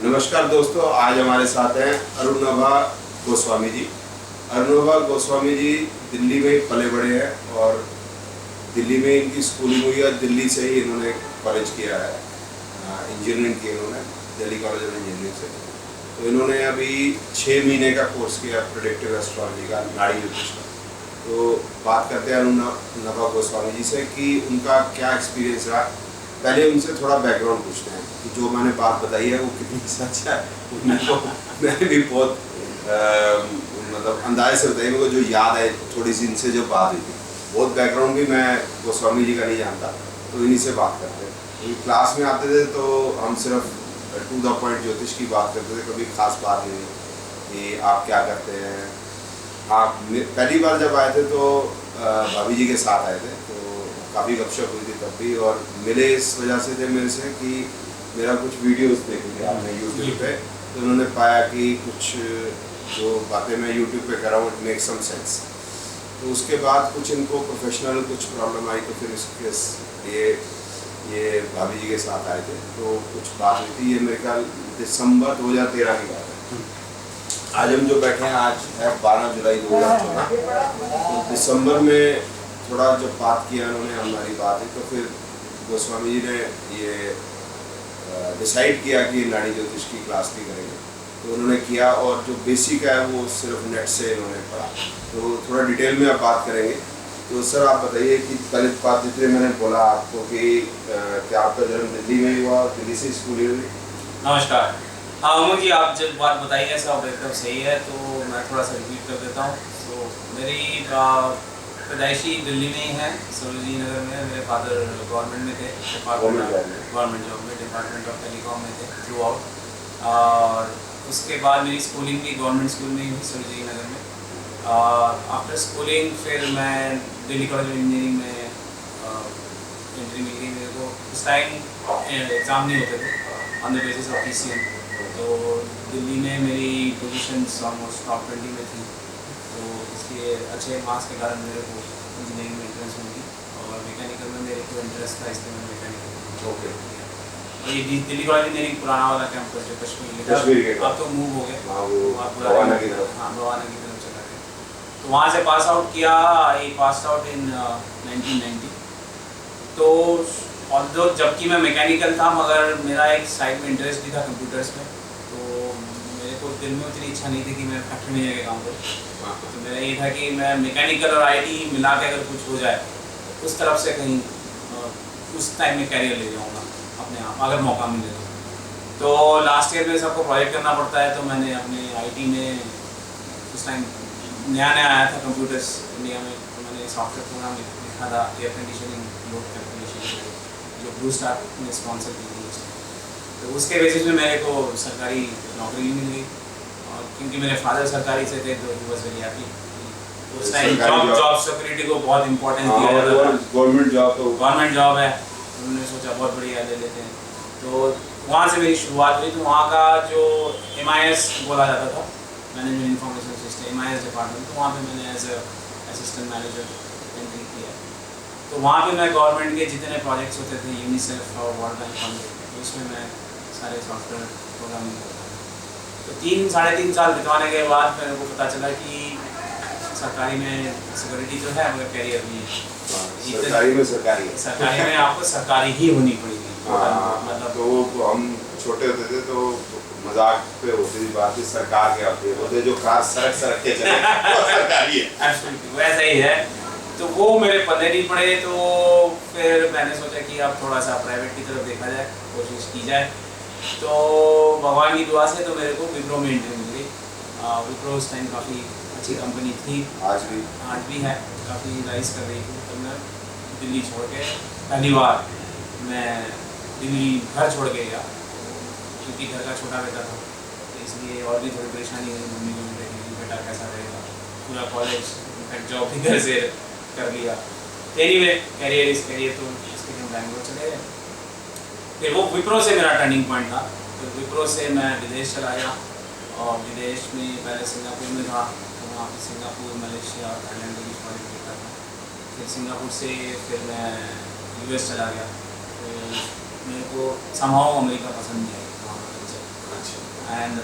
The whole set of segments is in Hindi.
नमस्कार दोस्तों, आज हमारे साथ हैं अरुणभा गोस्वामी जी। अरुणभा गोस्वामी जी दिल्ली में पले बड़े हैं और दिल्ली में इनकी स्कूलिंग हुई है। दिल्ली से ही इन्होंने कॉलेज किया है, इंजीनियरिंग की इन्होंने दिल्ली कॉलेज ऑफ इंजीनियरिंग से। तो इन्होंने अभी 6 महीने का कोर्स किया प्रेडिक्टिव एस्ट्रोलॉजी का, नाड़ी ज्योतिष का। तो बात करते हैं अरुणभा गोस्वामी जी से कि उनका क्या एक्सपीरियंस रहा। पहले उनसे थोड़ा बैकग्राउंड पूछते हैं कि जो मैंने बात बताई है वो कितनी सच है। उनको मैंने भी बहुत मतलब अंदाजे से बताई, मेरे को जो याद है थोड़ी सी इनसे जो बात हुई थी। बहुत बैकग्राउंड भी मैं गोस्वामी जी का नहीं जानता, तो इन्हीं से बात करते हैं। क्लास में आते थे तो हम सिर्फ टू द पॉइंट ज्योतिष की बात करते थे, कभी खास बात नहीं कि आप क्या करते हैं। आप पहली बार जब आए थे तो भाभी जी के साथ आए थे, तो काफ़ी गपशप हुई थी तब भी, और मिले इस वजह से थे मेरे से कि मेरा कुछ वीडियोस देखे थे आपने यूट्यूब पे, तो उन्होंने पाया कि कुछ जो बातें मैं यूट्यूब पे कर रहा हूँ इट मेक सम सेंस। तो उसके बाद कुछ इनको प्रोफेशनल कुछ प्रॉब्लम आई, तो फिर इसके ये भाभी जी के साथ आए थे, तो कुछ बात हुई थी। ये मेरे ख्याल दिसंबर 2013 की बात है। आज हम जो बैठे हैं आज है 12 जुलाई 2014। तो दिसंबर में थोड़ा जब बात किया उन्होंने हमारी बात है, तो फिर गोस्वामी जी ने ये डिसाइड किया कि नाड़ी ज्योतिष की क्लास भी करेंगे। तो उन्होंने किया, और जो बेसिक है वो सिर्फ नेट से इन्होंने पढ़ा। तो थोड़ा डिटेल में आप बात करेंगे। तो सर आप बताइए कि पहले बात जितने मैंने बोला आपको कि क्या आपका जन्म दिल्ली में हुआ, दिल्ली से स्कूलिंग हुई? नमस्कार। हाँ उमंग जी, आप जब बात बताई है सब एकदम सही है, तो मैं थोड़ा सा रिपीट कर देता हूँ। तो मेरी पैदाइशी दिल्ली में ही है, सरोजिनी नगर में। मेरे फादर गवर्नमेंट में थे, गवर्नमेंट जॉब में, डिपार्टमेंट ऑफ टेलीकॉम में थे थ्रू आउट। और उसके बाद मेरी स्कूलिंग भी गवर्नमेंट स्कूल में ही हुई, सरोजिनी नगर में। आफ्टर स्कूलिंग फिर मैं दिल्ली कॉलेज ऑफ इंजीनियरिंग में एंट्री मिल गई मेरे को। उस टाइम एग्ज़ाम नहीं होते थे on the basis of PCM। तो दिल्ली में मेरी पोजीशन ऑलमोस्ट टॉप 20 में थी, तो इसलिए अच्छे मार्क्स के कारण मेरे को इंजीनियरिंग में इंटरेस्ट मिली, और मैकेनिकल में मेरे को इंटरेस्ट था, इसलिए मैं मैकेनिकल। ओके। और ये दिल्ली कॉलेज इंजीनियरिंग पुराना वाला कैंपस जो कश्मीर के, अब तो मूव हो गए, भवाना की तरफ। हाँ, भवाना की तरफ चला गया। तो वहाँ से पास आउट किया। आई पास आउट इन 1990। तो और जो जबकि मैं मैकेनिकल था, मगर मेरा एक साइड में इंटरेस्ट भी था कंप्यूटर्स में, तो मेरे को दिल में उतनी इच्छा नहीं थी कि मैं फैक्ट्री में जाके काम करूँ। तो मेरा ये था कि मैं मैकेनिकल और IT मिला के अगर कुछ हो जाए तो उस तरफ से कहीं उस टाइम में कैरियर ले जाऊँगा अपने आप, अगर मौका मिले तो। लास्ट ईयर में सबको प्रोजेक्ट करना पड़ता है, तो मैंने अपने IT में उस टाइम नया आया था कंप्यूटर्स इंडिया में, तो मैंने सॉफ्टवेयर प्रोग्राम लिखा था, एयर कंडीशनिंग लोड कैलकुलेशन, जो ब्लू स्टार ने स्पॉन्सर की थी। तो उसके बेसिस में मेरे को सरकारी नौकरी भी मिल गई, और क्योंकि मेरे फादर सरकारी से थे तो ही वॉज वेरी हैप्पी। उस टाइम जॉब सिक्योरिटी को बहुत इंपॉर्टेंस दिया जाता था। गवर्नमेंट जॉब है, उन्होंने सोचा बहुत बढ़िया ले लेते हैं। तो वहाँ से मेरी शुरुआत हुई। तो वहाँ का जो MIS बोला जाता था, management information system, MIS department, तो वहाँ पे मैंने एज असिस्टेंट मैनेजर एंट्री किया। तो वहाँ पे मैं गवर्नमेंट के जितने प्रोजेक्ट्स होते थे, यूनिसेफ और वर्ल्ड बैंक फंड, तो उसमें मैं सारे सॉफ्टवेयर प्रोग्रामिंग करता था। तो 3-3.5 साल बितवाने के बाद मेरे को पता चला कि सरकारी में सिक्योरिटी तो है, मगर कैरियर नहीं है। सरकारी में आपको सरकारी ही होनी पड़ेगी। मतलब तो हम छोटे होते थे तो मजाक पे होती थी बात कि सरकार के होते जो कार सड़क के चले वो सरकारी है। एब्सोल्युटली वैसा ही है। तो वो मेरे पल्ले नहीं पड़े, तो फिर मैंने सोचा कि अब थोड़ा सा प्राइवेट की तरफ देखा जाए, कोशिश की जाए। तो भगवान की दुआ से तो मेरे को विप्रो में एंट्री मिल गई। विप्रो उस टाइम काफ़ी अच्छी कंपनी थी, आज भी है, काफ़ी राइज कर रही थी। तो मैं दिल्ली छोड़ के पहली बार मैं दिल्ली घर छोड़ के गया, क्योंकि घर का छोटा बेटा था, तो इसलिए और भी थोड़ी परेशानी हुई मम्मी को भी, बेटा कैसा रहेगा। पूरा कॉलेज इनफैक्ट जॉब भी घर से कर लिया। एनीवे कैरियर इज कैरियर, तो इसके लिए बैंगलोर चले गए। फिर वो विप्रो से मेरा टर्निंग पॉइंट था। फिर विप्रो से मैं विदेश चला गया, और विदेश में पहले सिंगापुर में था, तो वहाँ पर सिंगापुर, मलेशिया, थाईलैंड के बीच प्रोजेक्ट देखा था। फिर सिंगापुर से फिर मैं US चला गया। तो मेरे को समहाउ अमेरिका पसंद नहीं आई वहाँ का कल्चर। एंड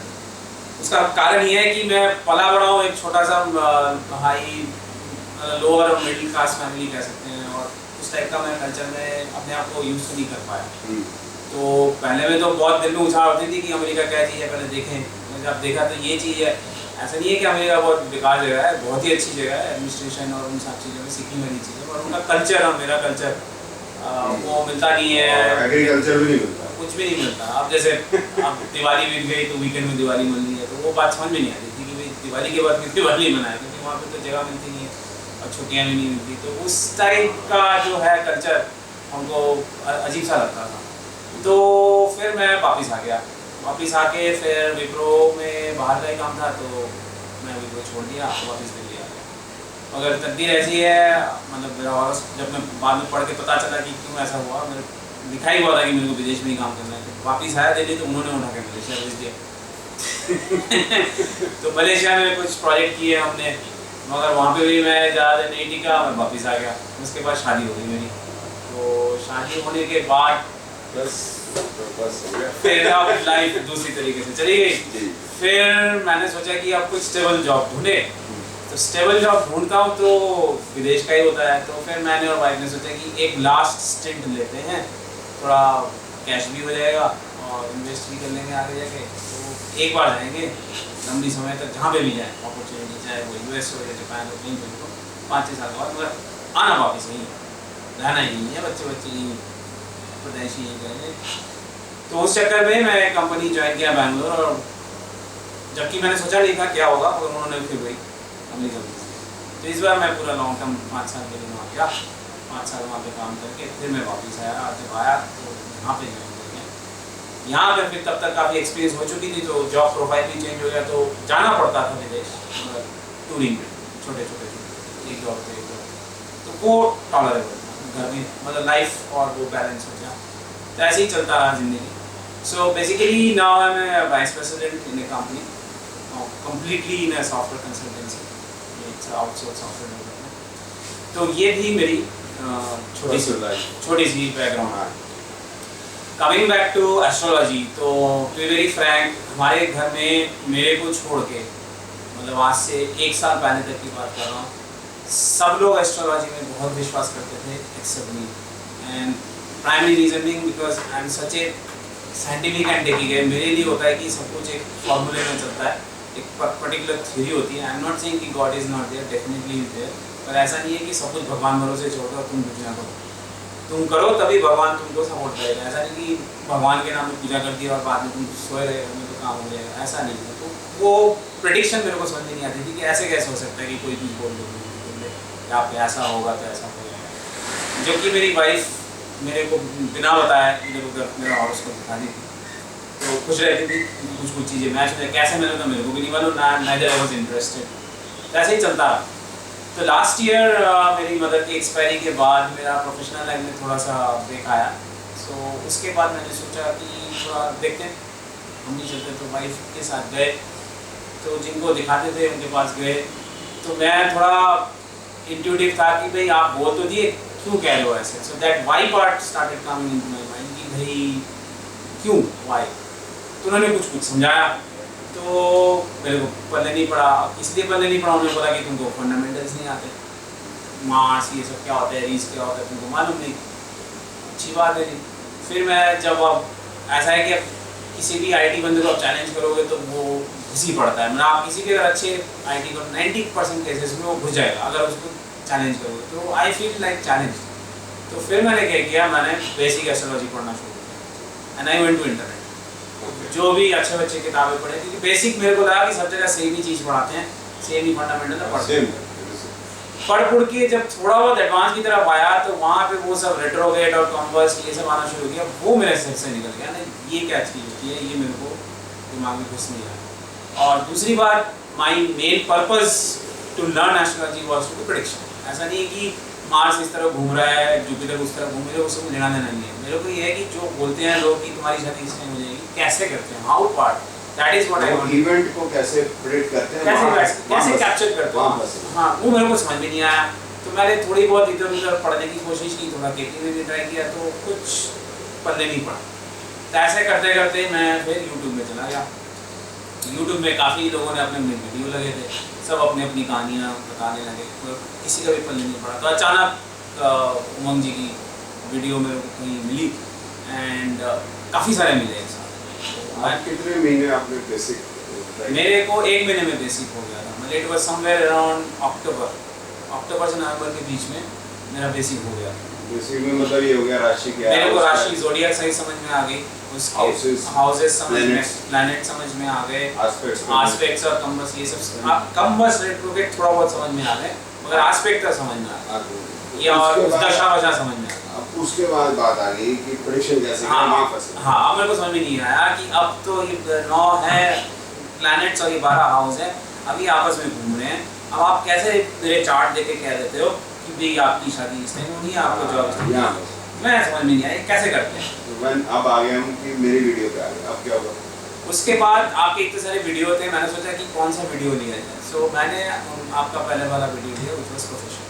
उसका कारण ये है कि मैं पला बड़ा हूँ एक छोटा सा हाई लोअर और मिडिल क्लास फैमिली कह सकते हैं, और उस टाइप का मैं कल्चर में अपने आप को यूज़ नहीं कर पाया। तो पहले में तो बहुत दिल में उछाल होती थी कि अमेरिका क्या चीज़ है, पहले देखें। मैंने जब देखा तो ये चीज़ है, ऐसा नहीं है कि अमेरिका बहुत बेकार जगह है, बहुत ही अच्छी जगह है। एडमिनिस्ट्रेशन और उन सब चीज़ों में सीखने वाली चीज़ें, और उनका कल्चर और मेरा कल्चर वो मिलता नहीं है, एग्रीकल्चर भी नहीं मिलता, कुछ भी नहीं मिलता। अब जैसे अब दिवाली बीत गई तो वीकेंड में दिवाली मन ली है, तो वो बात समझ में नहीं आती थी कि भाई दिवाली के बाद भी दिवाली मनाए, क्योंकि वहाँ पे तो जगह मिलती नहीं है और छुट्टियाँ भी नहीं मिलती। तो उस टाइप का जो है कल्चर हमको अजीब सा लगता था। तो फिर मैं वापस आ गया, वापस आके फिर विप्रो में बाहर का ही काम था, तो मैं विप्रो छोड़ दिया, वापस दिल्ली आ गया। मगर तकदीर ऐसी है, मतलब मेरा, और जब मैं बाद में पढ़ के पता चला कि क्यों ऐसा हुआ, मेरे दिखाई हुआ था कि मेरे को विदेश में ही काम करना है। तो वापस आया दिल्ली, तो उन्होंने उठा के मलेशिया भेज दिया। तो मलेशिया में कुछ प्रोजेक्ट किए हमने, मगर वहाँ पे भी मैं ज़्यादा नहीं टिका, मैं वापस आ गया। उसके बाद शादी हो गई मेरी, तो शादी होने के बाद बस हो गया। फिर अब लाइफ दूसरी तरीके से चली गई। फिर मैंने सोचा कि अब कुछ स्टेबल जॉब ढूंढे, तो स्टेबल जॉब ढूंढता हूँ तो विदेश का ही होता है। तो फिर मैंने और वाइफ ने सोचा कि एक लास्ट स्टिंट लेते हैं, थोड़ा कैश भी हो जाएगा और इन्वेस्ट भी कर लेंगे आगे जाके। तो एक बार जाएंगे लंबी समय तक, जहाँ पे भी जाए अपॉर्चुनिटी, चाहे वो यूएस हो या जापान हो, कहीं पर हो, 5-6 साल के बाद मगर आना वापस नहीं है, रहना ही नहीं है, बच्चे ही पैदाइशी यही करेंगे। तो उस चक्कर में मैं कंपनी ज्वाइन किया बैंगलोर, और जबकि मैंने सोचा नहीं था क्या होगा, और उन्होंने फिर वही अमेरिका भेज दिया। तो इस बार मैं पूरा लॉन्ग टर्म 5 साल के लिए वहाँ गया, 5 साल वहाँ पे काम करके फिर मैं वापस आया। जब आया तो यहाँ पे ज्वाइन कर गया। यहाँ पे फिर तब तक काफ़ी एक्सपीरियंस हो चुकी थी, तो जॉब प्रोफाइल भी चेंज हो गया, तो जाना पड़ता था विदेश टूरिंग में, छोटे एक जॉब से एक जॉब, तो वो टॉलरेबल था घर में, मतलब लाइफ और वो बैलेंस हो गया। तो ऐसे ही चलता रहा ज़िंदगी। So basically now I am a vice president in a company, completely in a software consultancy, it's outsourced software development। तो ये थी मेरी छोटी सी background. Coming back to astrology, तो टू बी वेरी फ्रैंक, हमारे घर में मेरे को छोड़ के, मतलब आज से 1 साल पहले तक की बात कर रहा हूँ, सब लोग एस्ट्रोलॉजी में बहुत विश्वास करते थे except me. And primary reason being because I am such a scientific and technical. मेरे लिए होता है कि सब कुछ एक फॉर्मूले में चलता है, एक पर्टिकुलर थ्योरी होती है। आई एम नॉट सेइंग कि God is not there, definitely is there, पर ऐसा नहीं है कि सब कुछ भगवान भरोसे छोड़ दो तुम कुछ ना करो। तुम करो तभी भगवान तुमको सपोर्ट करेगा। ऐसा नहीं कि भगवान के नाम में पूजा कर दिया और बाद में तुम सोए रहे हो तो काम हो जाएगा, ऐसा नहीं है। तो वो प्रेडिक्शन मेरे को समझ में नहीं आती थी कि ऐसे कैसे हो सकता है कि कोई चीज़ बोल दो कि आप ऐसा होगा तो ऐसा हो जाएगा। जबकि मेरी वाइफ मेरे को बिना बताए इधर उधर मेरा हॉरोस्कोप दिखा दी थी, तो खुश रहती थी। कुछ चीज़ें मैच होते कैसे मैंने, तो मेरे को भी नहीं मालूम, नाइदर आई वाज इंटरेस्टेड। तो ऐसे ही चलता रहा। तो लास्ट ईयर मेरी मदर की एक्सपायरी के बाद मेरा प्रोफेशनल लाइफ में थोड़ा सा ब्रेक आया। सो उसके बाद मैंने सोचा कि थोड़ा देखते हैं, हम नहीं चलते, तो वाइफ के साथ गए, तो जिनको दिखाते थे उनके पास गए। तो मैं थोड़ा इंट्यूटिव था कि भाई आप बोल तो दिए, क्यों कह रहे हो ऐसे। So that why part started coming into my mind कि भाई क्यों, वाई। तो उन्होंने कुछ समझाया, तो मेरे को पल्ले नहीं पड़ा। इसलिए पल्ले नहीं पड़ा, उन्होंने बोला कि तुमको फंडामेंटल्स नहीं आते, मार्स ये सब क्या होता है, रीस क्या होता है, तुमको मालूम नहीं। अच्छी बात है जी। फिर मैं जब अब ऐसा है कि अब किसी भी आईटी बंदे को आप चैलेंज करोगे तो वो घुस ही पड़ता है। मतलब आप किसी भी अगर अच्छे आईटी को 90% केसेस में वो घुस जाएगा अगर उसको चैलेंज करोगे। तो आई फील लाइक चैलेंज। तो फिर मैंने क्या किया, मैंने बेसिक एस्ट्रोलॉजी पढ़ना शुरू किया and I went to internet. जो भी अच्छे बच्चे किताबें पढ़े, क्योंकि बेसिक मेरे को लगा कि सब जगह सेम ही चीज़ पढ़ाते हैं, सेम ही फंडामेंटल है पढ़ते हैं। पढ़ के जब थोड़ा बहुत एडवांस की तरफ आया तो वहाँ पे वो सब रेट्रोगेट और कॉन्वर्स ये सब आना शुरू किया। वो मेरे सिर से निकल गया, नहीं ये क्या चीज़ होती है, ये मेरे को दिमाग में घुस नहीं आया। और दूसरी बात, my main purpose to learn astrology was to prediction. ऐसा नहीं है कि मार्स इस तरह घूम रहा है, जुपिटर उस तरह घूम रहा है, उसको लेना देना नहीं है। मेरे को ये है कि जो बोलते हैं लोग कि तुम्हारी शादी इस टाइम हो जाएगी, कैसे करते हैं, how part, that is what I want. Event को कैसे प्रेडिक्ट करते हैं, कैसे कैप्चर करते हैं, हाँ वो मेरे को समझ में नहीं आया। तो मैंने थोड़ी बहुत इधर उधर पढ़ने की कोशिश की, थोड़ा केटी में भी ट्राई किया, तो कुछ पल्ले नहीं पड़ा। तो ऐसे करते करते मैं फिर यूट्यूब में चला गया। यूट्यूब में काफ़ी लोगों ने अपने वीडियो लगे थे, सब अपनी अपनी कहानियाँ बताने लगे, किसी का भी पल्ले नहीं पड़ा। तो अचानक उमंग जी की वीडियो मेरे को कहीं मिली एंड काफ़ी सारे मिले एक साथ। आप कितने महीने आपने बेसिक? मेरे को 1 महीने में बेसिक हो गया था, मतलब इट वाज समवेयर अराउंड अक्टूबर से नवंबर के बीच में मेरा बेसिक हो गया। बेसिक में मतलब ये हो गया राशि क्या है? मेरे को राशि ज़ोडिएक सही समझ में आ गई, उसके हाउसेस समझ में, प्लैनेट समझ में आ गए, एस्पेक्ट्स और कंबस, ये सब कंबस रेट्रोग्रेड थोड़ा बहुत समझ में आ गए, मगर एस्पेक्ट का समझ में आ गया, ये और दशा वशा समझ में आ गया। अब उसके बाद बात आ गई कि प्रेडिक्शन कैसे करें, वहाँ फंसे। हाँ, अब मेरे को समझ में नहीं आया कि अब तो ये 9 है प्लैनेट्स और ये 12 हाउस है, अभी आपस में घूम रहे हैं। अब आप कैसे मेरे चार्ट देके कह देते हो कि भाई आपकी शादी इस टाइम होनी है, आपको जॉब, मैं समझ में नहीं आया कैसे करते हैं। अब आ गए हम कि मेरी वीडियो पे आ गए, अब क्या होगा? उसके बाद आपके इतने सारे वीडियो थे, मैंने सोचा कि कौन सा वीडियो लिया जाए। सो मैंने आपका पहले वाला वीडियो लिया, विच वॉज प्रोफेशनल।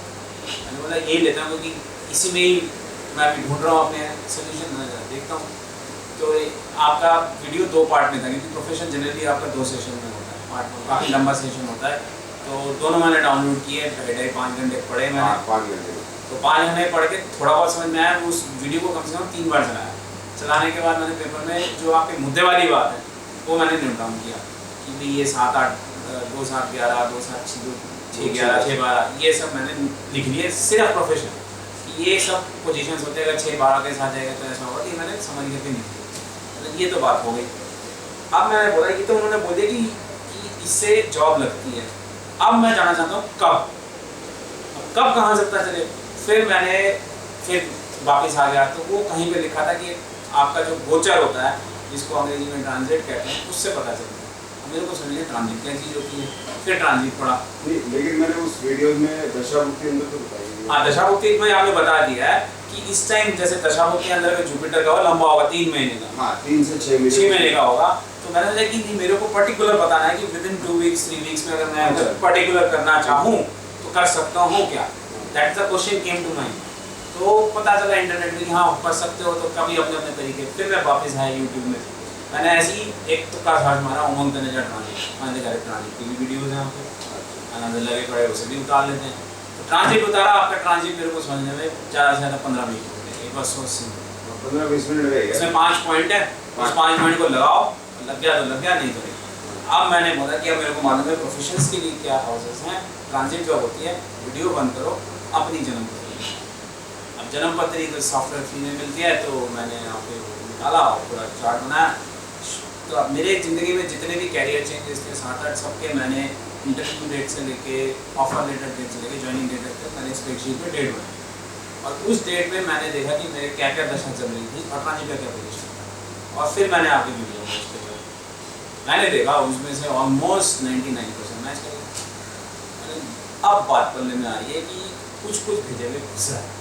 मैंने बोला यही लेता हूँ क्योंकि इसी में ही मैं अभी ढूंढ रहा हूँ अपने सोल्यूशन, देखता हूँ। तो आपका वीडियो 2 पार्ट में था, क्योंकि प्रोफेशन जनरली आपका 2 सेशन में होता है, पार्ट में काफ़ी लंबा सेशन होता है। तो दोनों मैंने डाउनलोड किए, 2.5 घंटे पढ़े मैंने। 5 घंटे। तो 5 घंटे पढ़ के थोड़ा बहुत समझ में आया, उस वीडियो को कम से कम 3 बार चलाया। चलाने के बाद मैंने पेपर में जो आपके मुद्दे वाली बात है वो मैंने नोट डाउन किया कि भाई ये 7, 8, 2, 7, 11, 2, 7, 6, 11, 6, 12, ये सब मैंने लिख लिए, सिर्फ प्रोफेशन। ये सब पोजीशंस होते हैं, अगर 6, 12 के साथ जाएगा तो ऐसा होगा, ये मैंने समझ करके नहीं किया। ये तो बात हो गई। अब मैंने बोला ये तो उन्होंने बोल दिया कि इससे जॉब लगती है, अब मैं जानना चाहता हूँ कब कहाँ से पता चले। फिर वापस आ गया, तो वो कहीं पे लिखा था कि आपका जो गोचर होता है, जिसको अंग्रेजी में ट्रांजिट कहते हैं, उससे पता चलता है। मेरे को समझिए ट्रांजिट क्या चीज़ होती है, फिर ट्रांजिट पढ़ा। लेकिन मैंने उस वीडियो में दशाभुक्ति अंदर तो बताई। हाँ, दशाभुक्ति में आपने बता दिया है कि इस टाइम जैसे दशाभुक्ति अंदर में जुपिटर का लंबा होगा 3 महीने का। हाँ, 3 से 6 महीने का होगा। तो मैंने सोचा कि मेरे को पर्टिकुलर बताना है कि विदिन 2 वीक्स 3 वीक्स में अगर मैं पर्टिकुलर करना चाहूँ तो कर सकता हूँ क्या। That's the question came to mind. तो पता चला इंटरनेट में कि हाँ कर सकते हो, तो कभी अपने अपने तरीके। फिर मैं वापस आया यूट्यूब में, मैंने ऐसे ही एक तुक्का सर्च मारा, उमंग तनेजा ट्रांजिट, मैंने देखा ट्रांजिट की भी वीडियोज़ हैं यहाँ पे, लगे पड़े उसे भी उतार लेते हैं। तो ट्रांजिट उतारा, आपका ट्रांजिट मेरे को समझने में ज़्यादा से ज़्यादा 15 मिनट हो गए, बस 15-20 मिनट लगेगा। इसमें 5 पॉइंट है, उस 5 पॉइंट को लगाओ, लग गया तो लग गया, नहीं तो नहीं। अब मैंने बोला कि अब मेरे को मालूम है प्रोफेशंस के लिए क्या हाउसेस हैं, ट्रांजिट जॉब होती है, वीडियो बंद करो, अपनी जन्मपत्री। अब जन्मपत्री तो सॉफ्टवेयर फ्री में मिलती है, तो मैंने यहाँ पे निकाला और पूरा चार्ट बनाया। तो अब मेरे ज़िंदगी में जितने भी कैरियर चेंजेस थे 7-8 सबके मैंने इंटरव्यू डेट से लेके ऑफर लेटर डेट से लेके ज्वाइनिंग डेट तक मैंने स्प्रेडशीट में डेट बनाई। और उस डेट में मैंने देखा कि मेरे क्या क्या दशा चल रही थी और ट्रांजिट का क्या पोजिशन था। और फिर मैंने आपकी वीडियो उसके बाद मैंने देखा उसमें से ऑलमोस्ट 99% मैच कर गया। अब बात करने में आई है कि कुछ भेजे हुए घुस रहा है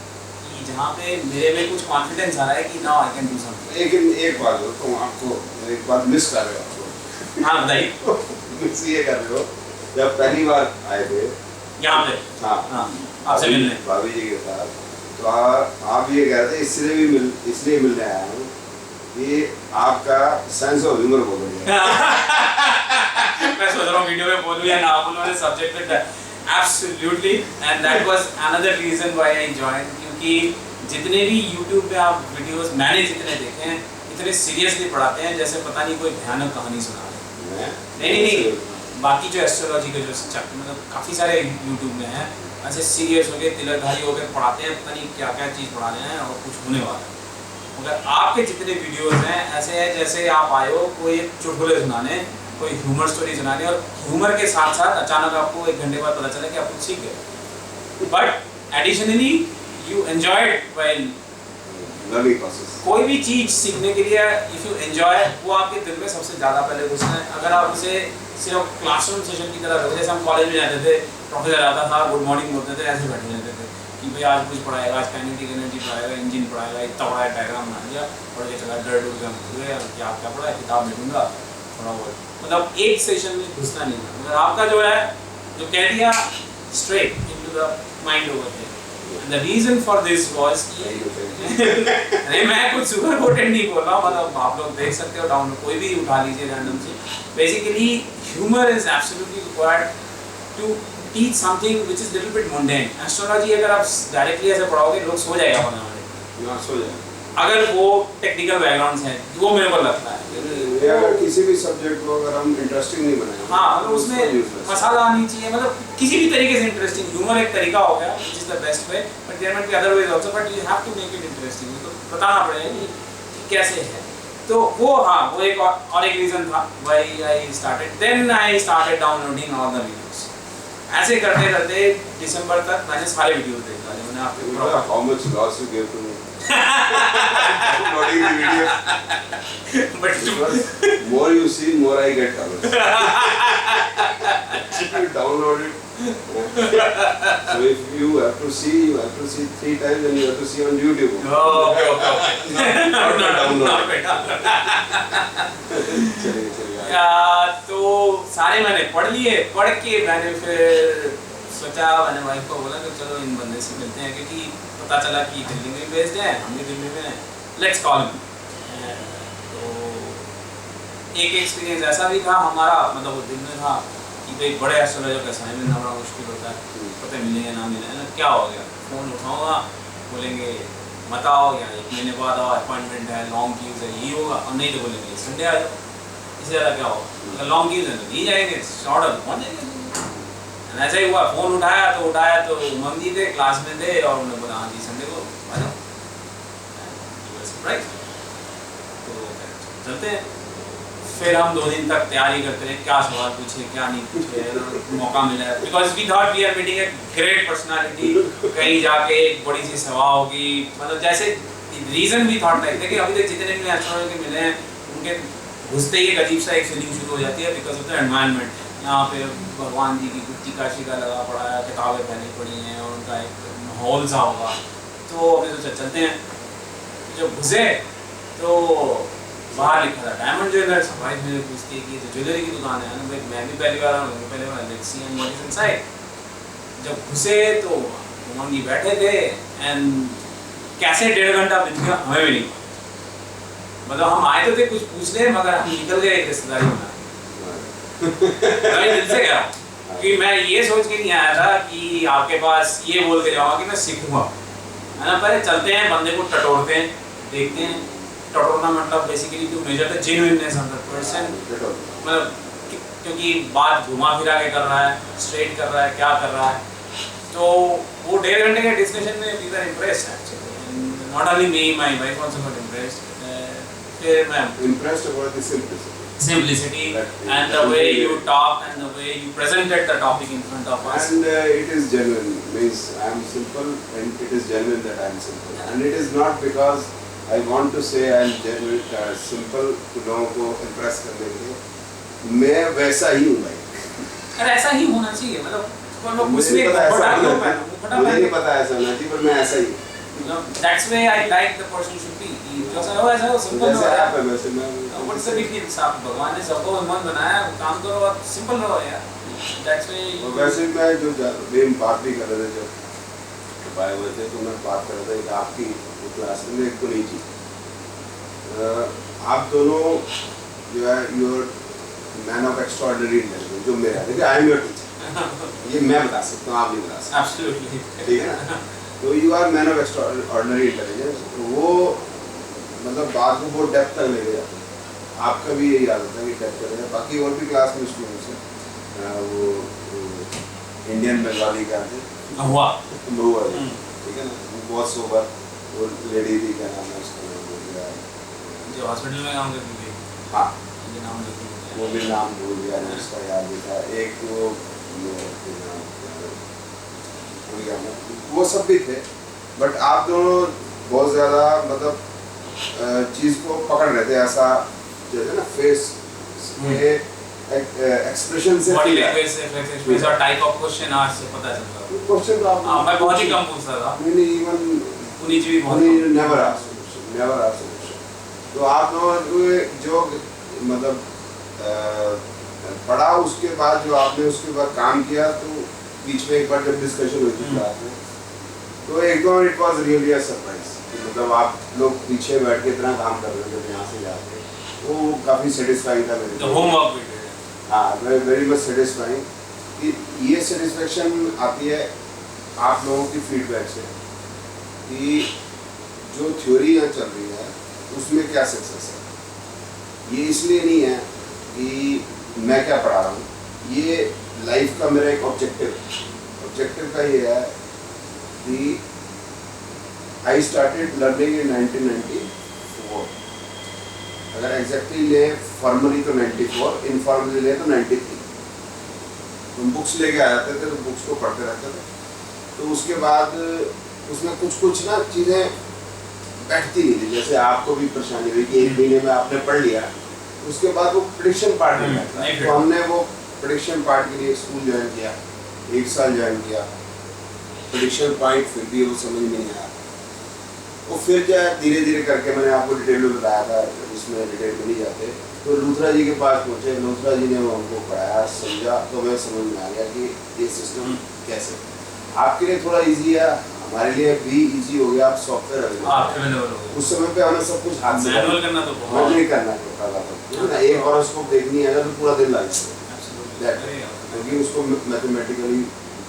कि जहाँ पे मेरे में कुछ कॉन्फिडेंस आ रहा है कि now I can do something. लेकिन एक बात हो, तुम आपको एक बात मिस कर रहे हो। हाँ बताइए। मिस ये कर रहे हो, जब पहली बार आए थे यहाँ पे, हाँ आपसे मिलने भाभी जी के साथ, तो आप ये कह रहे थे इसलिए मिलने आया हूँ कि आपका सेंस ऑफ ह्यूमर बहुत बढ़िया। मैं सोच रहा हूँ वीडियो में बोलूँ या ना बोलूँ, मैंने सब्जेक्ट पे absolutely, and that was another reason why I join. क्योंकि जितने भी यूट्यूब पे आप वीडियोस मैंने जितने देखे हैं, इतने सीरियसली पढ़ाते हैं जैसे पता नहीं कोई भयानक कहानी सुना रहे हैं। नहीं, बाकी जो एस्ट्रोलॉजी के जो चैप्टर मतलब काफ़ी सारे यूट्यूब में हैं, ऐसे सीरियस हो गए, तिलकधारी हो गए, पढ़ाते हैं, पता नहीं क्या क्या चीज़ पढ़ा रहे हैं और कुछ होने वाला है। मगर आपके जितने वीडियोस हैं ऐसे हैं जैसे आप आए हो कोई चुटकुले सुनाने, कोई ह्यूमर स्टोरी सुनाने, और ह्यूमर के साथ साथ अचानक आपको 1 घंटे बाद पता चला कि आप कुछ सीख गए। But additionally you enjoyed while learning process. कोई भी चीज़ सीखने के लिए इफ़ यू एंजॉय, वो आपके दिल में सबसे ज़्यादा पहले घुसना है। अगर आप उसे सिर्फ क्लासरूम सेशन की तरह रखो, जैसे हम कॉलेज में जाते थे, प्रोफेसर आता था, गुड मॉर्निंग बोलते थे, ऐसे बैठे रहते थे कि भाई आज कुछ पढ़ाएगा, आज काइनेटिक एनर्जी पढ़ाएगा, इंजन पढ़ाएगा, इतना बड़ा डायग्राम बना दिया, पढ़ के चला डर डर गया क्या क्या पढ़ा है, किताब लिखूंगा थोड़ा बहुत, मतलब एक सेशन में घुसना नहीं था। मगर आपका जो है जो कह दिया straight into the mind over थे, the reason for this was कि नहीं, मैं कुछ सुगर कोटेड नहीं बोल रहा हूँ, मतलब आप लोग देख सकते हो डाउनलोड कोई भी उठा लीजिए रैंडम से। Basically humour is absolutely required to teach something which is little bit mundane. Astrology अगर आप डायरेक्टली ऐसे पढ़ाओगे लोग सो जाएगा पढ़ने वाले, ना सो जाए। अगर वो टेक्निकल बैकग्राउंड है वो मेरे को लगता है ये अगर किसी भी सब्जेक्ट को अगर हम इंटरेस्टिंग नहीं बनाएंगे, हाँ मतलब उसमें मसाला आनी चाहिए, मतलब किसी भी तरीके से इंटरेस्टिंग। ह्यूमर एक तरीका हो गया which is the best way, but there might be other ways also, but you have to make it interesting. तो बताना पड़ेगा कि कैसे है। तो वो हाँ वो एक और एक रीजन था why I started, then I started downloading all the videos. ऐसे करते करते दिसंबर तक मैंने सारे वीडियोस देख डाले। मैंने आपको how much loss you give to me downloading the video, but more you see, more I get dollars. You download it. So if you have to see 3 times, then you have to see on YouTube. Okay चलिए तो सारे मैंने पढ़ लिए। पढ़ के मैंने फिर सोचा, मैंने वाइफ को बोला कि चलो इन बंदे से मिलते हैं, क्योंकि पता चला कि दिल्ली में बेस्ड है, हम भी दिल्ली में हैं, लेट्स कॉल। तो एक एक्सपीरियंस ऐसा भी था हमारा, मतलब वो दिन में था कि भाई बड़े एस्ट्रोलॉजर का साइन मिलना बड़ा मुश्किल होता है, पता मिलेंगे ना मिले ना। क्या हो गया, फ़ोन उठाऊंगा बोलेंगे मत आओ, या 1 महीने बाद आओ, अपॉइंटमेंट है, लॉन्ग क्यूज है, ये होगा। और नहीं तो बोलेंगे संडे आ जाओ। इससे ज़्यादा क्या होगा, अगर लॉन्ग क्यूज है तो नहीं जाएंगे, शॉर्ट है तो पहुँच जाएंगे। ऐसा ही हुआ, फ़ोन उठाया तो उमंग जी थे, क्लास में थे, और उन्होंने बोला हाँ जी संडे को आ जाओ। सरप्राइज। तो चलते हैं। फिर हम 2 दिन तक तैयारी करते रहे, क्या सवाल पूछे क्या नहीं पूछे, मौका मिला because we thought we are meeting a great personality, कहीं जाके एक बड़ी सी सभा होगी, मतलब जैसे रीज़न भी थॉट लाइक थे कि अभी तक जितने भी एस्ट्रोनॉमर के मिले हैं उनके घुसते ही एक अजीब सा एक फीलिंग शुरू हो जाती है बिकॉज ऑफ द एनवायरनमेंट। यहाँ पे भगवान जी की गुप्ती काशी का लगा पड़ा है, किताबें फैली पड़ी हैं, और उनका एक माहौल सा होगा। तो अभी सोचा चलते हैं। जब घुसे तो बाहर लिखा था डायमंड ज्वेलर्स। भाई मुझे पूछती है कि तो ज्वेलरी की दुकान है ना। भाई मैं भी पहली बार आऊँ, पहले बार let's see and what is inside. जब घुसे तो उमंग जी बैठे थे एंड कैसे 1.5 घंटा बीत गया हमें भी नहीं, मतलब हम आए तो थे कुछ पूछने, मगर हम निकल गए एक रिश्तेदारी बना। मैं दिल से गया कि मैं ये सोच के नहीं आया था कि आपके पास ये बोल के जाऊँगा कि मैं सीखूंगा, है ना। पहले चलते हैं, बंदे को टटोलते हैं, देखते हैं। टटोलना मतलब basically to measure the genuineness of the person, मतलब क्योंकि बात घुमा फिरा के कर रहा है, स्ट्रेट कर रहा है, क्या कर रहा है। तो वो 1.5 घंटे के डिस्कशन में we were impressed actually, not only me, my wife also got impressed. फिर मैं impressed about the simplicity and the way you talk and the way you presented the topic in front of us. And it is genuine, means I am simple and it is genuine that I am simple, and it is not because I want to say I am genuine simple कि लोगों को impress करने के लिए, मैं वैसा ही हूँ भाई। अरे ऐसा ही होना चाहिए, मतलब मुझे नहीं पता ऐसा होना चाहिए, पर मैं ऐसा ही हूँ। That's way I like the person should be. जैसा हो ऐसा हो, सिंपल जैसे रहो। आप है वैसे मैं हूँ। What's the big deal? साहब भगवान ने सबको मन बनाया, काम करो और सिंपल रहो यार। That's way. और वैसे मैं जो बात भी कर रहे थे जब आए हुए थे, तो मैं बात कर रहा था कि आपकी क्लास में एक को नहीं जी, आप दोनों जो है your man of extraordinary intelligence, जो मेरा है, आई एम योर टीचर, ये मैं बता सकता हूँ, आप नहीं बता सकते। Absolutely. ठीक है ना। तो you are man of extraordinary intelligence, वो मतलब बात को बहुत डेप्थ तक ले गया। आपका भी यही आदत है कि डेप्थ कर रहे। बाकी और भी क्लास में स्टूडेंट्स हैं, वो इंडियन बंगाली का थे हुआ ठीक है ना, वो बहुत सोबर, वो लेडी थी, क्या नाम है उसका, जो हॉस्पिटल में काम करती थी। हाँ ये नाम देखो, वो भी नाम भूल गया ना, उसका याद भी था। एक वो वो सब भी थे, बट आप दोनों बहुत ज़्यादा मतलब चीज़ को पकड़ रहे थे, ऐसा जैसे ना फेस के एक्सप्रेशन से, बॉडी लैंग्वेज से, फ्लेक्सेस और टाइप ऑफ क्वेश्चन आज से पता चलता है। क्वेश्चन तो आप मैं बहुत ही कम पूछता था। नहीं इवन पुनीत जी भी बहुत नेवर आस्क। तो आप लोगों जो मतलब पढ़ा, उसके बाद जो आपने उसके बाद काम किया, तो बीच में एक बार जब डिस्कशन हुई थी क्लास में, तो एक दो it was really a surprise, मतलब आप लोग पीछे बैठ के इतना काम कर रहे थे यहाँ से जाके, वो काफ़ी सेटिस्फाइंग था मेरे को। होमवर्क भी हाँ, वेरी मच सेटिस्फाइंग कि ये सेटिस्फेक्शन आती है आप लोगों की फीडबैक से कि जो थ्योरी यहाँ चल रही है उसमें क्या सक्सेस है। ये इसलिए नहीं है कि मैं क्या पढ़ा रहा हूँ, ये लाइफ का मेरा एक ऑब्जेक्टिव का ये है कि आई स्टार्टेड लर्निंग इन 1994, अगर एग्जैक्टली ले फॉर्मली तो 94, इनफॉर्मली ले तो 93। हम बुक्स लेके आ जाते थे तो बुक्स को पढ़ते रहते थे, तो उसके बाद उसमें कुछ ना चीज़ें बैठती नहीं थी। जैसे आपको भी परेशानी हुई कि एक महीने में आपने पढ़ लिया, उसके बाद वो प्रेडिक्शन पार्ट नहीं बैठता, तो हमने वो प्रेडिक्शन पार्ट के लिए स्कूल ज्वाइन किया, 1 साल ज्वाइन किया, प्रेडिक्शन पॉइंट फिर भी वो समझ में नहीं आया। वो फिर क्या धीरे धीरे करके मैंने आपको डिटेल में बताया था, इसमें डिटेल में नहीं जाते, तो लूथरा जी के पास पहुँचे, लूथरा जी ने वो हमको पढ़ाया, समझा, तो हमें समझ में आ गया कि ये सिस्टम कैसे आपके लिए थोड़ा इजी है, हमारे लिए भी इजी हो गया। आप सॉफ्टवेयर अवेलेबल हो, उस समय पे हमें सब कुछ हाथ से मैनुअल करना तो बहुत नहीं करना पड़ता था, ना एक हॉरोस्कोप देखनी है तो पूरा दिन लग जाता, क्योंकि उसको मैथमेटिकली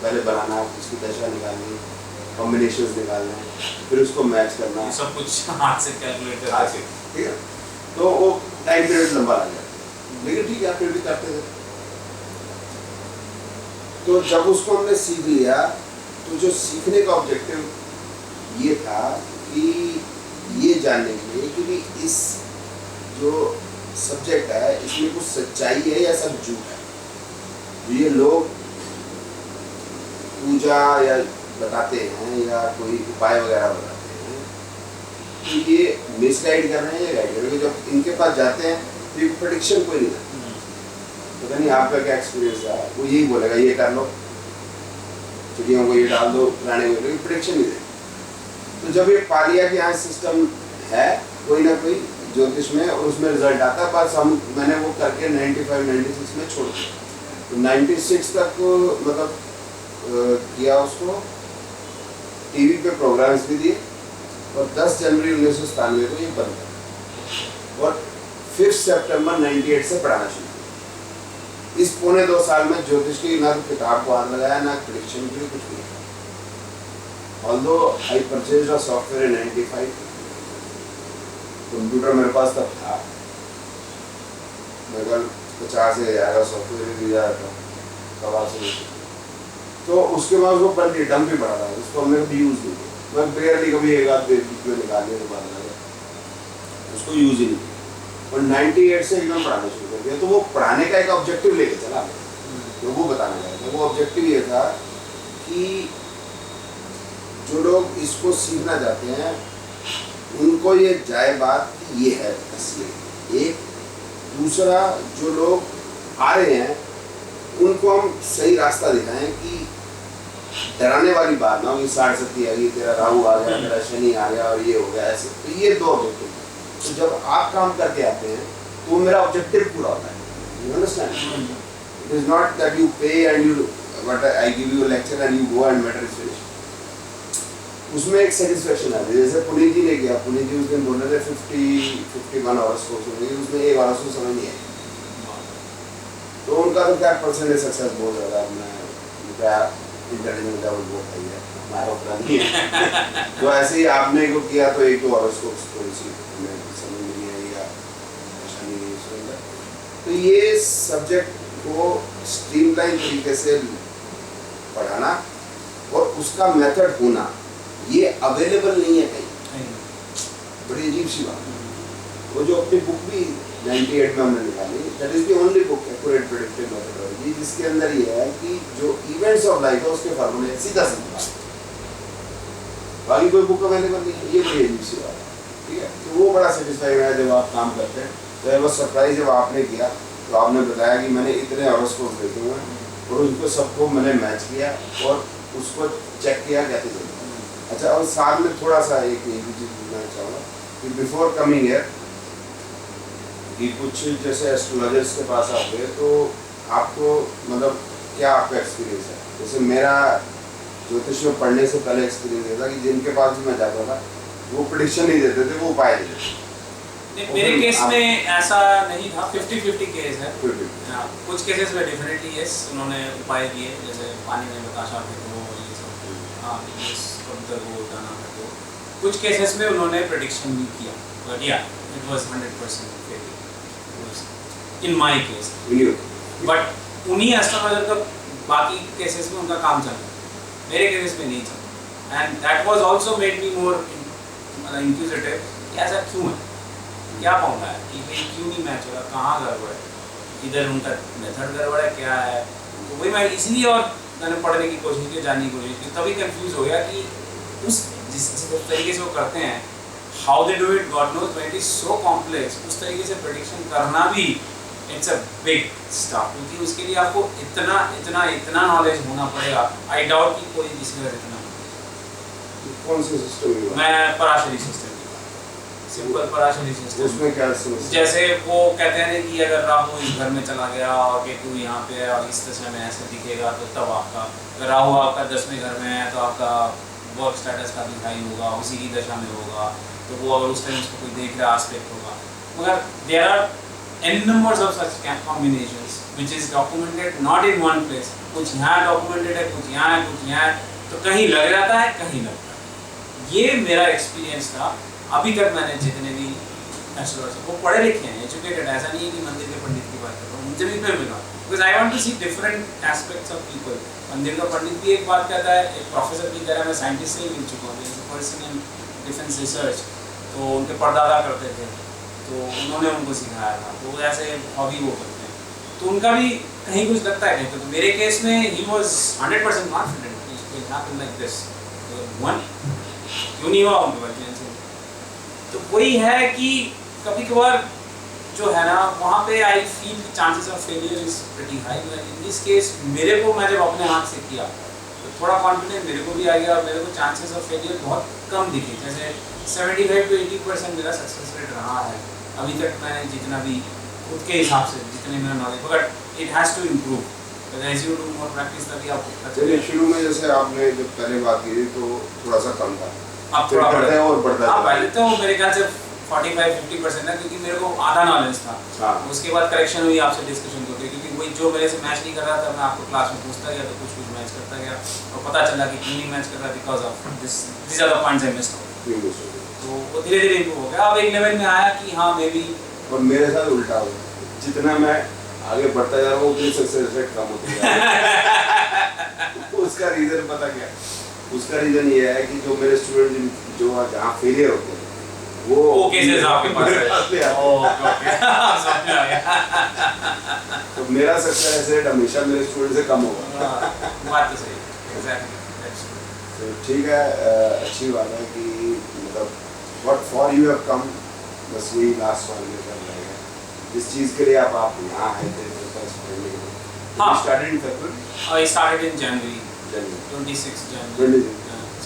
पहले बनाना, उसकी दशा निकालनी, कॉम्बिनेशंस निकालने, फिर उसको मैच करना, सब कुछ हाथ से कैलकुलेट करके, ठीक है। तो वो टाइम पीरियड लंबा लग जाता, लेकिन ठीक है फिर भी करते थे। तो जब उसको हमने सीख लिया, तो जो सीखने का ऑब्जेक्टिव ये था कि ये जानने के लिए कि भी इस जो सब्जेक्ट है इसमें कुछ सच्चाई है या सब झूठ है। ये लोग पूजा या बताते हैं या कोई उपाय वगैरह बताते हैं, तो ये मिसगाइड कर रहे हैं या गाइड कर रहे हैं। जब इनके पास जाते हैं तो ये प्रेडिक्शन कोई नहीं था, पता नहीं आपका क्या एक्सपीरियंस है, वो यही बोलेगा ये कर लो, चिड़ियों को ये डाल दो, प्राणी को, लेकिन प्रेडिक्शन नहीं देगा। तो जब ये पा लिया कि यहाँ सिस्टम है कोई ना कोई ज्योतिष में और उसमें रिजल्ट आता है, बस मैंने वो करके 95-96 में छोड़ दिया। तो 96 तक मतलब किया उसको, टीवी पे प्रोग्राम्स भी दिए, और 10 जनवरी 1997 को ये बंद किया और 5 सितंबर 98 से पढ़ाना शुरू किया। इस पौने 2 साल में ज्योतिष की ना तो किताब को हाथ लगाया, ना प्रेडिक्शन के लिए कुछ नहीं। Although I purchased a software in 95, computer मेरे पास तब था, मेरे पास 50,000 का सॉफ्टवेयर भी दिया था सवाल से, तो उसके बाद वो बल्कि डम भी पड़ा था, उसको हमने कभी यूज़ नहीं किया। मैं बेयरली कभी एक आध वीडियो निकालने के बाद लगा, उसको यूज़ ही नहीं किया। और 98 से एकदम पढ़ाना शुरू कर दिया। तो वो पढ़ाने का एक ऑब्जेक्टिव लेके चला, तो वो बताने लगा। वो ऑब्जेक्टिव ये था कि जो लोग इसको सीखना चाहते हैं उनको ये जाए बात कि ये है असली। एक दूसरा, जो लोग आ रहे हैं उनको हम सही रास्ता दिखाएं कि डराने वाली बात ना हो कि 60-70 आ गई, तेरा राहु आ गया, तेरा शनि आ गया और ये हो गया ऐसे। तो ये 2 ऑब्जेक्टिव है। तो जब आप काम करके आते हैं तो मेरा ऑब्जेक्टिव पूरा होता है। You understand? It is not that you pay and you what I give you lecture and you go and matter is finish. उसमें एक सेटिस्फेक्शन आती है। जैसे पुनीत जी ने किया, पुनीत जी उस दिन बोल रहे थे 51 आवर्स कोर्स होगी, उसमें 1 आवर्स को समझ नहीं आई, तो उनका तो क्या परसेंटेज सक्सेस बहुत ज़्यादा, उनका इंटेलिजेंस लेवल बहुत हाई है, हमारा उतना नहीं है। तो ऐसे ही आपने को किया तो 1-2 आवर्स को थोड़ी सी समझ नहीं आई या परेशानी नहीं सुन। तो ये सब्जेक्ट को स्ट्रीमलाइन तरीके से पढ़ाना और उसका मेथड होना, ये अवेलेबल नहीं है कहीं। बड़ी अजीब सी बात। वो जो अपनी बुक भी 98 में हमने निकाली, that is the only book accurate predictive methodology, जिसके अंदर ये है कि जो इवेंट्स ऑफ लाइफ है उसके फॉर्मूले सीधा बाकी कोई बुक अवेलेबल नहीं है। ये बड़ी अजीब सी बात है, ठीक है। तो वो बड़ा सेटिस्फाइड है जब आप काम करते हैं। तो आई वाज सरप्राइज जब आपने किया, तो आपने बताया कि मैंने इतने आवर्स को देखे हुए हैं और उनको सबको मैंने मैच किया और उसको चेक किया कैसे चलता है। अच्छा, और साथ में थोड़ा सा एक चीज़ पूछना चाहूँगा कि बिफोर कमिंग हियर कि कुछ जैसे एस्ट्रोलॉजर्स के पास आते हैं तो आपको मतलब क्या आपका एक्सपीरियंस है? जैसे मेरा ज्योतिष में पढ़ने से पहले एक्सपीरियंस था कि जिनके पास भी मैं जाता था वो प्रेडिक्शन नहीं देते थे, वो उपाय देते थे। मेरे केस में ऐसा नहीं था, 50-50 केस है। फिर भी कुछ केसेस में डेफिनेटली यस उन्होंने उपाय दिए, जैसे पानी में बताशा फेंको ये सब, हाँ कबूतर को उठाना फेंको। कुछ केसेस में उन्होंने प्रेडिक्शन भी किया, बट या it was 100% fail in my case. But उन्हीं एस्ट्रोलॉजर का बाकी केसेस में उनका काम चल रहा है, मेरे केसेस में नहीं चला। And that was also made me more inquisitive कि ऐसा क्यों है, क्या पाऊंगा है कि भाई क्यों नहीं मैच हो रहा, कहाँ गड़बड़ है, इधर उनका मेथड गड़बड़ है, क्या है। तो वही मैं इसलिए और मैंने पढ़ने की कोशिश की, जानने की कोशिश की, तभी कंफ्यूज हो गया कि उस जिस तरीके से वो करते हैं, how they do it God knows, it is so complex. उस तरीके से प्रेडिक्शन करना भी इट्स अ बिग स्टाफ, क्योंकि उसके लिए आपको इतना इतना इतना नॉलेज होना पड़ेगा। आई डाउट कि कोई किसी का इतना। कौन सा सिस्टम? मैं Parashari system, simple Parashari system. उसमें क्या समस्या? जैसे वो कहते हैं कि अगर राहु इस घर में चला गया और केतु यहाँ पे है और इस दशा में ऐसे दिखेगा, तो तब आपका, अगर राहु आपका 10वें घर में है तो आपका वर्क स्टेटस का दिखाई होगा, उसी की दशा में होगा, तो वो अगर उस टाइम उसको कोई देख रहा एस्पेक्ट होगा। मगर there are n numbers of such combinations which is documented not in one place। कुछ यहाँ डॉक्यूमेंटेड है, कुछ यहाँ है, कुछ यहाँ है, तो कहीं लग जाता है, कहीं लगता है। ये मेरा एक्सपीरियंस था। अभी तक मैंने जितने भी एस्ट्रोलॉजर वो पढ़े लिखे हैं, एजुकेटेड, ऐसा नहीं है कि मंदिर के पंडित की बात कर रहा हूँ, मुझे भी मिला, because I want to see different aspects of people. मंदिर का पंडित भी एक बात कहता है, एक प्रोफेसर की तरह मैं साइंटिस्ट से ही मिल चुका हूँ, पर्सन इन डिफेंस रिसर्च, तो उनके परदादा करते थे, तो उन्होंने उनको सिखाया था, तो ऐसे हॉबी वो करते हैं, तो उनका भी कहीं कुछ लगता है कहीं। तो मेरे केस में ही वाज 100% कॉन्फिडेंट कि it will happen like this, one क्यों नहीं हुआ उनके बारे में। तो वही है कि कभी कभार जो है ना, वहाँ पे I feel chances of failure is pretty high. In this case मेरे को, मैं जब अपने हाथ से किया तो थोड़ा कॉन्फिडेंस मेरे को भी आ गया और मेरे को चांसेस ऑफ फेलियर बहुत कम दिखे। जैसे 75 to 80% मेरा सक्सेस रेट रहा है अभी तक। मैंने जितना भी खुद के हिसाब से जितने मेरा knowledge, but it has to improve as you do more practice, तभी आपको पता चलेगा। शुरू में जैसे आपने जब पहले बात की तो थोड़ा सा कम था, अब थोड़ा बढ़ता है और बढ़ता है। पहले तो मेरे ख्याल से 45-50% है, क्योंकि मेरे को आधा नॉलेज था। हाँ। उसके बाद करेक्शन हुई, आपसे डिस्कशन होती, क्योंकि वही जो मेरे से मैच नहीं कर रहा था मैं आपको क्लास में पूछता गया, तो कुछ मैच करता गया और पता चला कि क्यों नहीं मैच कर रहा, because of this are the points I missed out. तो वो धीरे धीरे इम्प्रूव हो गया। अब एक लेवल में आया कि हाँ मे बी। और मेरे साथ उल्टा हो, जितना मैं आगे बढ़ता जा रहा हूँ उतनी सक्सेस रेट कम होती जा रही है। उसका रीजन पता क्या? उसका रीजन ये है कि जो मेरे स्टूडेंट जो जहाँ फेलियर होते हैं वो केसेस आपके पास है। ओके समझ आ गया। तो मेरा सक्सेस रेट हमेशा मेरे स्टूडेंट से कम होगा। बात तो सही है, एग्जैक्टली। तो ठीक है, अच्छी बात है कि मतलब what for you have come, बस यही लास्ट वन में कर रहे हैं। जिस चीज़ के लिए आप यहाँ आए थे started in February. I started in January 26 January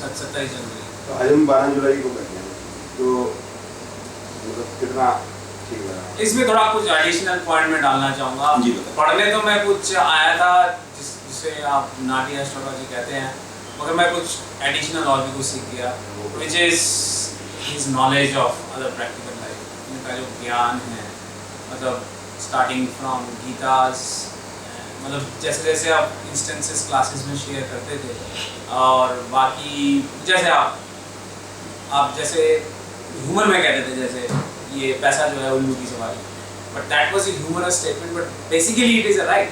27 जनवरी। तो आज हम 12 जुलाई को बैठे हैं, तो मतलब कितना ठीक लगा। इसमें थोड़ा कुछ एडिशनल पॉइंट में डालना चाहूँगा। जी, पढ़ने तो मैं कुछ आया था जिसे आप नाटी एस्ट्रोलॉजी कहते हैं, मगर मैं कुछ एडिशनल और भी कुछ सीख गया, which is his knowledge of other practical life. उनका जो ज्ञान है, मतलब स्टार्टिंग फ्रॉम गीतास, मतलब जैसे जैसे आप इंस्टेंसेस क्लासेस में शेयर करते थे, और बाकी जैसे आप जैसे ह्यूमर में कहते थे, जैसे ये पैसा जो है उल्लू की सवारी, but that was a humorous statement, but basically it is a right.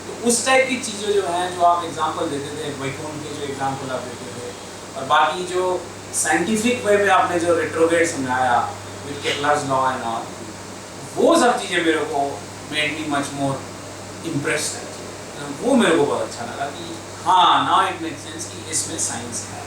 तो उस टाइप की चीज़ें जो हैं, जो आप एग्जांपल देते थे, वैकुंठ के जो एग्जांपल आप देते थे, और बाकी जो साइंटिफिक वे में आपने जो रेट्रोग्रेड समझाया with Kepler's law and all, वो सब चीज़ें मेरे को made me much more impressed है। वो मेरे को बहुत अच्छा लगा कि हाँ, नाउ इट मेक सेंस कि इसमें साइंस है,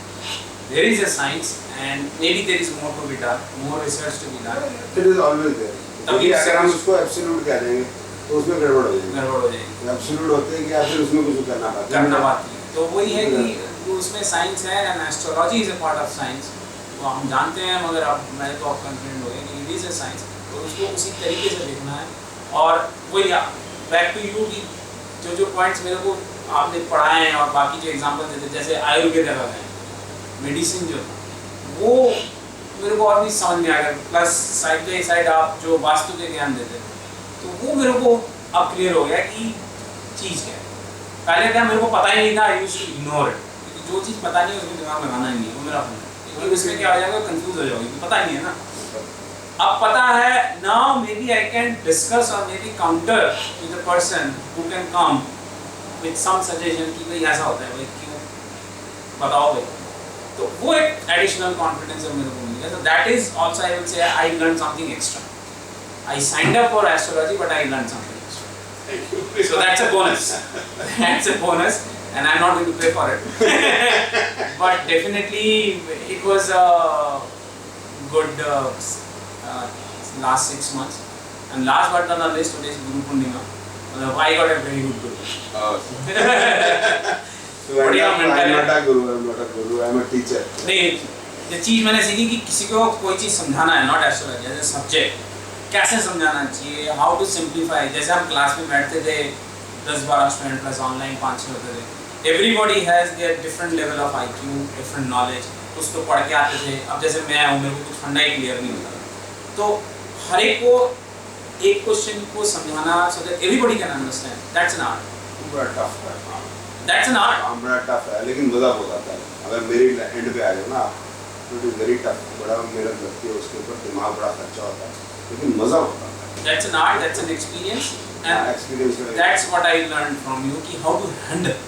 there is a science and may be there is more to be done, more research to be done. It is always there. तभी अगर हम उसको एब्सोल्यूट कह देंगे तो उसमें गड़बड़ हो जाएगी। एब्सोल्यूट होते हैं कि या फिर उसमें कुछ करना पाती है। तो वही है कि उसमें साइंस है and astrology is a part of science. तो हम जानते हैं, मगर अब मैं तो आप कॉन्फिडेंट हो गए कि इट इज अ साइंस, तो उसको उसी तरीके से देखना है। और वही बैक टू यू कि जो पॉइंट्स मेरे को आपने पढ़ाए और बाकी जो एग्जाम्पल देते जैसे आयुर्वेद का है, मेडिसिन जो था वो मेरे को और भी समझ में आ गया, प्लस साइड बाई साइड आप जो वास्तु के ज्ञान देते थे तो वो मेरे को अब क्लियर हो गया कि चीज़ क्या है। पहले क्या मेरे को पता ही नहीं था, I used to ignore it, क्योंकि जो चीज़ पता नहीं है उसमें दिमाग लगाना ही नहीं है, वो मेरा फंड है, क्योंकि उसमें क्या हो जाएगा कंफ्यूज हो जाओगे, पता नहीं है ना। अब पता है, now may be I can discuss और may be counter with the person who can come with some suggestion कि भाई ऐसा होता है, भाई क्यों बताओ भाई, तो वो एक एडिशनल कॉन्फिडेंस है मेरे को मिल गया। So that is also I would say I learned something extra. I signed up for astrology but I learned something extra. Thank you. So that's a bonus. That's a bonus and I'm not going to pay for it. But definitely it was a good last 6 months. And last but not the least, today is Guru Purnima. I got a very good guru. So I'm not a guru, I'm a teacher. नहीं, ये चीज़ मैंने सीखी कि किसी को कोई चीज़ समझाना है, not astrology as a subject, कैसे समझाना चाहिए, हाउ टू सिंप्लीफाई। जैसे हम क्लास में बैठते थे 10-12 स्टूडेंट प्लस ऑनलाइन 5-6 होते थे, everybody has their different level of IQ, different knowledge, उसको पढ़ के आते थे। अब जैसे मैं हूँ, मेरे को कुछ फंडा ही क्लियर नहीं होता, तो हर एक को एक क्वेश्चन को समझाना so that everybody can understand, that's an art. बड़ा टफ है, दैट्स एन आर्ट। बड़ा टफ है, लेकिन मज़ा बहुत आता है। अगर मेरी एंड पे आ जाओ ना तो इट इज़ वेरी टफ, बड़ा मेहनत लगती है उसके ऊपर, दिमाग बड़ा खर्चा होता है, लेकिन मज़ा होता है। That's an art, that's an experience, and experience that's what I learned from you कि how to handle।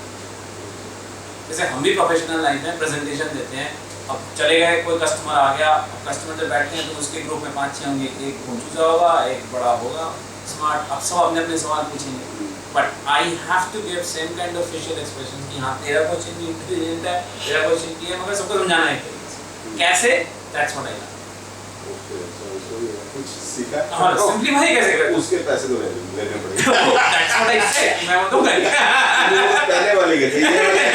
जैसे हम भी प्रोफेशनल लाइफ में प्रेजेंटेशन देते हैं, अब चले गए, कोई कस्टमर आ गया, कस्टमर जब बैठते हैं तो उसके ग्रुप में 5-6 होंगे, एक भोंचूजा होगा, एक बड़ा होगा स्मार्ट, अब सब अपने अपने सवाल पूछेंगे, but I have to give same kind of facial expression कि हाँ तेरा क्वेश्चन भी इंटेलिजेंट है, तेरा क्वेश्चन भी है, मगर सबको समझाना है कैसे, that's what I learn. Okay, तो कुछ सीखा? हाँ, सिंपलीफाई कैसे करते हैं, उसके पैसे तो लेने पड़ेंगे। दैट्स व्हाट आई से, मैं वो तो पहले वाले के थे, ये वाले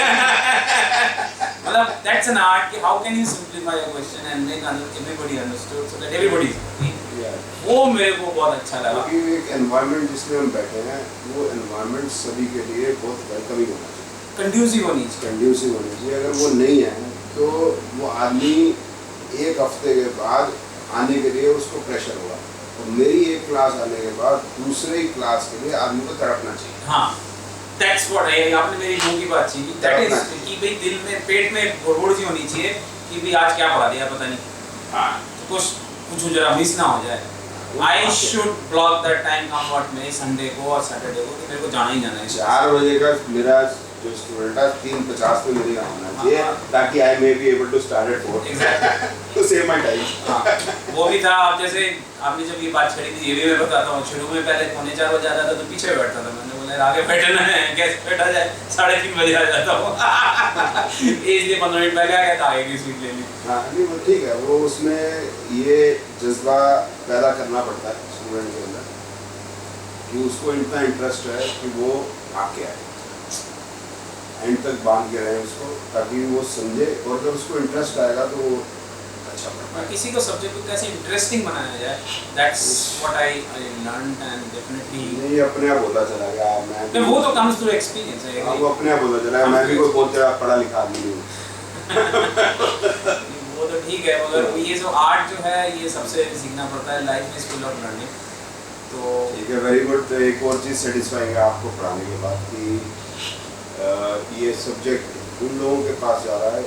मतलब दैट्स एन आर्ट कि how can you simplify a question and make everybody understood so that everybody is happy. वो मेरे को बहुत अच्छा लगा, क्योंकि एक एनवायरनमेंट जिसमें हम बैठे हैं, वो एनवायरनमेंट सभी के लिए बहुत वेलकमिंग होना चाहिए, कंड्यूसिव होनी चाहिए, कंड्यूसिव होनी चाहिए। अगर वो नहीं है तो वो आदमी एक हफ्ते के बाद आने के लिए उसको प्रेशर होगा, और मेरी एक क्लास आने के बाद दूसरे क्लास के लिए आदमी को तड़पना चाहिए। हाँ, दैट्स व्हाट आई, आपने मेरी मुंह की बात छीनी, दैट इज कि भाई दिल में, पेट में गड़बड़ सी होनी चाहिए कि भाई आज क्या पढ़ा दिया पता नहीं, हाँ, तो कुछ जरा मिस ना हो जाए। I should block that time come what may Sunday को और सैटरडे को, कि मेरे को जाना ही जाना है 4 बजे का मेरा जो स्टूडेंट है 3:50 पे मेरे यहाँ होना चाहिए, ताकि I may be able to start at 4 exactly to save my time. हाँ, वो भी था। अब जैसे आपने जब ये बात छेड़ी थी, ये भी मैं बताता हूँ, शुरू में पहले 3:45 बजे आता था तो पीछे बैठता था, मैंने बोला आगे बैठना है, कैसे बैठा जाए, 3:30 बजे आ जाता हूँ इसलिए 15 मिनट पहले आ गया था, आगे की सीट ले ली। हाँ नहीं, वो ठीक है, वो उसमें ये जज्बा पैदा करना पड़ता है स्टूडेंट के अंदर कि उसको इतना इंटरेस्ट है कि वो आके आए, एंड तक बांध के रहे उसको, ताकि वो समझे, और जब उसको इंटरेस्ट आएगा तो वो अच्छा पढ़ता है। किसी को सब्जेक्ट को कैसे इंटरेस्टिंग बनाया जाए, that's what I learned and definitely नहीं, अपने आप होता चला गया। मैं वो तो कम्स थ्रू एक्सपीरियंस है, वो अपने आप होता चला गया। मैं भी कोई बहुत ज़्यादा पढ़ा लिखा आदमी नहीं हूँ वो तो ठीक है, मगर ये जो आर्ट जो है ये सबसे सीखना पड़ता है, लाइफ में स्किल ऑफ लर्निंग। तो ठीक है, वेरी गुड। तो एक और चीज़ सेटिस्फाइंग है आपको पढ़ाने के बाद कि ये सब्जेक्ट उन लोगों के पास जा रहा है,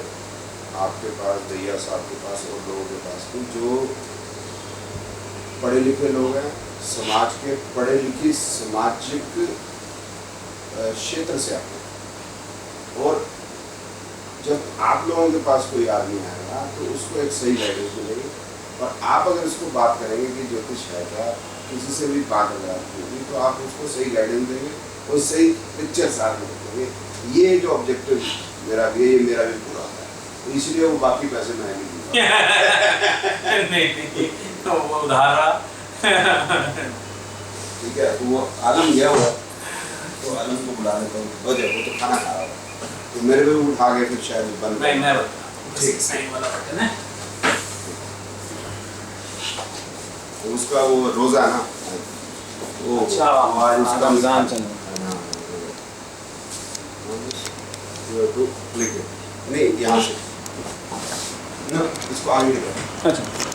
आपके पास, भैया साहब के पास और लोगों के पास, जो पढ़े लिखे लोग हैं, समाज के पढ़े लिखे सामाजिक क्षेत्र से आते हैं। और जब आप लोगों के पास कोई आदमी आएगा तो उसको एक सही गाइडेंस मिलेगी, और आप अगर उसको बात करेंगे कि ज्योतिष है क्या, किसी से भी बात अगर आपकी होगी तो आप उसको सही गाइडेंस देंगे और सही पिक्चर साथ में रखेंगे। ये जो ऑब्जेक्टिव मेरा भी है, ये मेरा भी पूरा होता है, तो इसलिए वो बाकी पैसे मैं नहीं दूंगा। नहीं तो वो उधार रहा ठीक है, तो वो आलम गया हुआ, तो आलम को बुला लेता हूँ, हो जाए, वो तो खाना खा रहा है, तो मेरे को उठा के फिर शायद बंद नहीं, मैं ठीक साइन वाला बटन है, तो उसका वो रोज़ा है ना, वो अच्छा आज उसका रमजान चल तो लेके नहीं यहाँ से ना इसको आगे लेकर अच्छा